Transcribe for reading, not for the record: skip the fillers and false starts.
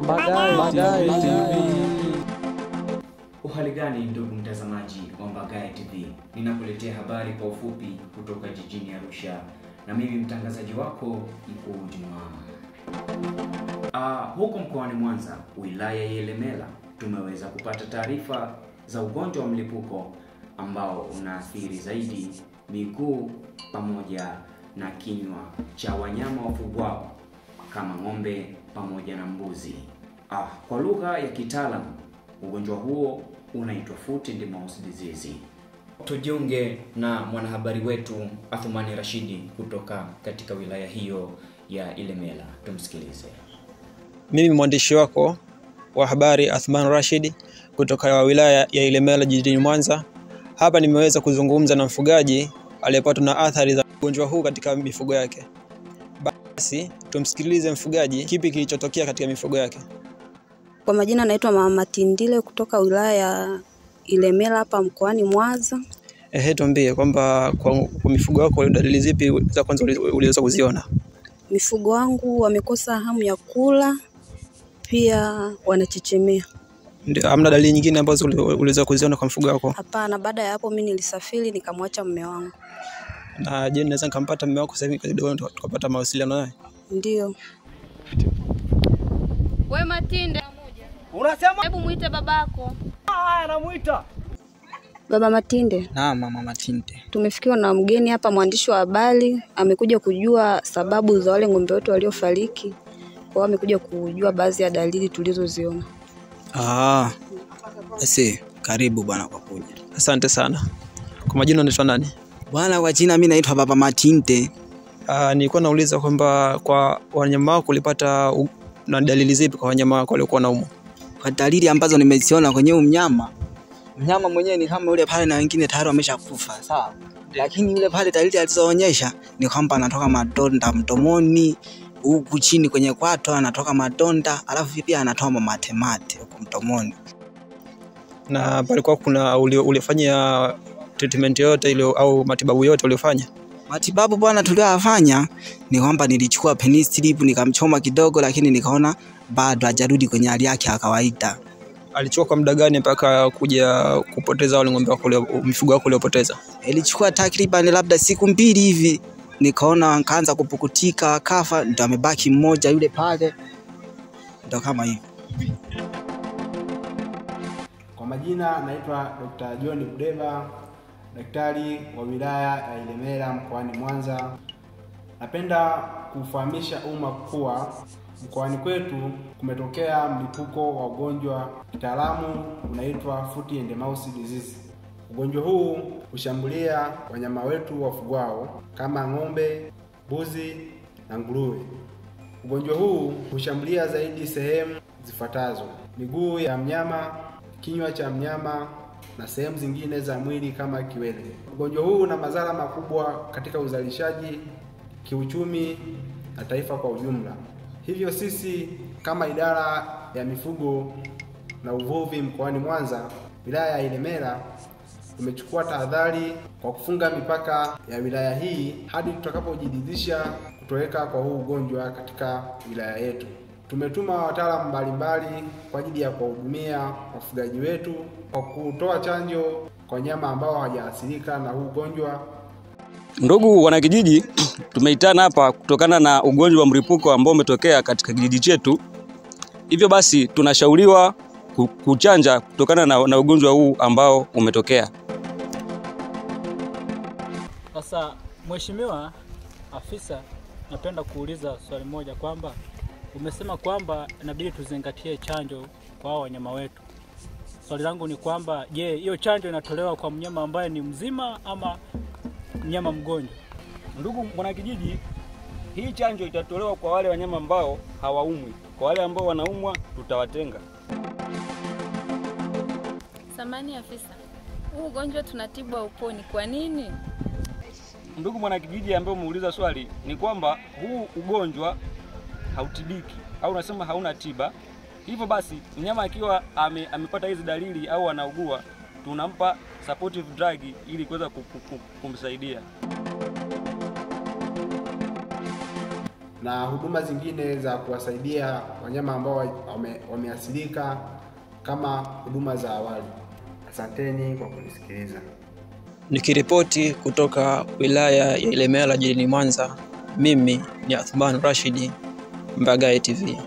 Mbagaye TV. Uhali gani ndugu mtazamaji wa Mbagaye TV? Ninakuletea habari kwa ufupi kutoka jijini Arusha na mimi mtangazaji wako Mkuu Juma. Huko mkoani Mwanza, wilaya ya Ilemela, tumeweza kupata taarifa za ugonjwa wa mlipuko ambao unaathiri zaidi miguu pamoja na kinywa cha wanyama wafugwao kama ng'ombe pamoja na mbuzi. Kwa lugha ya kitaalamu, ugonjwa huo unaitwa foot and mouth disease. Tujiunge na mwanahabari wetu Athumani Rashidi kutoka katika wilaya hiyo ya Ilemela. Tumsikilize. Mimi mwandishi wako wa habari Athumani Rashidi kutoka wilaya ya Ilemela jijini Mwanza. Hapa nimeweza kuzungumza na mfugaji aliyepatwa na athari za ugonjwa huu katika mifugo yake. Basi tumsikilize mfugaji kipi kilichotokea katika mifugo yake. Kwa majina naitwa Mama Tindile kutoka wilaya ya Ilemela hapa mkoani Mwanza. Tuambie kwamba kwa mifugo yako dalili zipi za kwanza uliweza kuziona? Mifugo wangu wamekosa hamu ya kula, pia wanachechemea. Ndio, hamna dalili nyingine ambazo uliweza kuziona kwa mfugo wako? Hapana, baada ya hapo mimi nilisafiri nikamwacha mume wangu. Na je, naweza nikampata mume wako sasa hivi kidogo tukapata mawasiliano naye? Ndio. Wewe Matinde, Unasema? hebu muite babako. Anamuita. Baba Matinde. Naam, Mama Matinde. Tumefikiwa na mgeni hapa, mwandishi wa habari, amekuja kujua sababu za wale ng'ombe wote waliofariki. Kwa amekuja kujua baadhi ya dalili tulizoziona. Basi karibu bwana kwa kuja. Asante sana. Kwa majina unaitwa nani? Bwana, kwa jina mimi naitwa Baba Matinde. Nilikuwa nauliza kwamba kwa wanyama wako ulipata na dalili zipi kwa wanyama wako waliokuwa naumwa? Kwa dalili ambazo nimeziona kwenye mnyama mwenyewe ni kama yule pale na wengine tayari wameshakufa, sawa? Lakini yule pale dalili alizoonyesha ni kwamba anatoka madonda mdomoni, huku chini kwenye kwato anatoka madonda, alafu pia anatoa matemate huko mdomoni. Na palikuwa kuna ulifanya treatment yote ile au matibabu yote uliyofanya? Matibabu bwana tuliyofanya ni kwamba nilichukua penicillin nikamchoma kidogo, lakini nikaona bado hajarudi kwenye hali yake ya kawaida. Alichukua kwa muda gani mpaka kuja kupoteza wale ng'ombe wako mifugo wako uliopoteza? Ilichukua takriban labda siku 2 hivi, nikaona akaanza kupukutika akafa, ndio amebaki mmoja yule pale. Ndio kama hivyo. Kwa majina naitwa Dr. John Budeba, daktari wa wilaya ya Ilemela mkoani Mwanza. Napenda kufahamisha umma kuwa mkoani kwetu kumetokea mlipuko wa ugonjwa kitaalamu unaitwa foot and mouth disease. Ugonjwa huu hushambulia wanyama wetu wafugwao kama ng'ombe, mbuzi na nguruwe. Ugonjwa huu hushambulia zaidi sehemu zifuatazo: miguu ya mnyama, kinywa cha mnyama na sehemu zingine za mwili kama kiwele. Ugonjwa huu una madhara makubwa katika uzalishaji, kiuchumi na taifa kwa ujumla. Hivyo sisi kama idara ya mifugo na uvuvi mkoani Mwanza, wilaya ya Ilemela, tumechukua tahadhari kwa kufunga mipaka ya wilaya hii hadi tutakapojiridhisha kutoweka kwa huu ugonjwa katika wilaya yetu. Tumetuma wataalamu mbalimbali kwa ajili ya kuwahudumia wafugaji wetu kwa kutoa chanjo kwa wanyama ambao hawajaathirika na huu ugonjwa. Ndugu wanakijiji, tumeitana hapa kutokana na ugonjwa wa mlipuko ambao umetokea katika kijiji chetu. Hivyo basi tunashauriwa kuchanja kutokana na ugonjwa huu ambao umetokea. Sasa Mheshimiwa Afisa, napenda kuuliza swali moja kwamba umesema kwamba inabidi tuzingatie chanjo kwa wanyama wetu. Swali langu ni kwamba je, hiyo chanjo inatolewa kwa mnyama ambaye ni mzima ama mnyama mgonjwa? Ndugu mwanakijiji, hii chanjo itatolewa kwa wale wanyama ambao hawaumwi. Kwa wale ambao wanaumwa tutawatenga. Samani afisa, huu ugonjwa tunatibu uponi, kwa nini? Ndugu mwanakijiji ambaye umeuliza swali, ni kwamba huu ugonjwa hautibiki au unasema hauna tiba. Hivyo basi mnyama akiwa amepata hizi dalili au anaugua, tunampa supportive drug ili kuweza kumsaidia. na huduma zingine za kuwasaidia wanyama ambao wameathirika kama huduma za awali. Asanteni kwa kunisikiliza. Nikiripoti kutoka wilaya ya Ilemela jijini Mwanza, mimi ni Athman Rashidi, Mbagaye TV.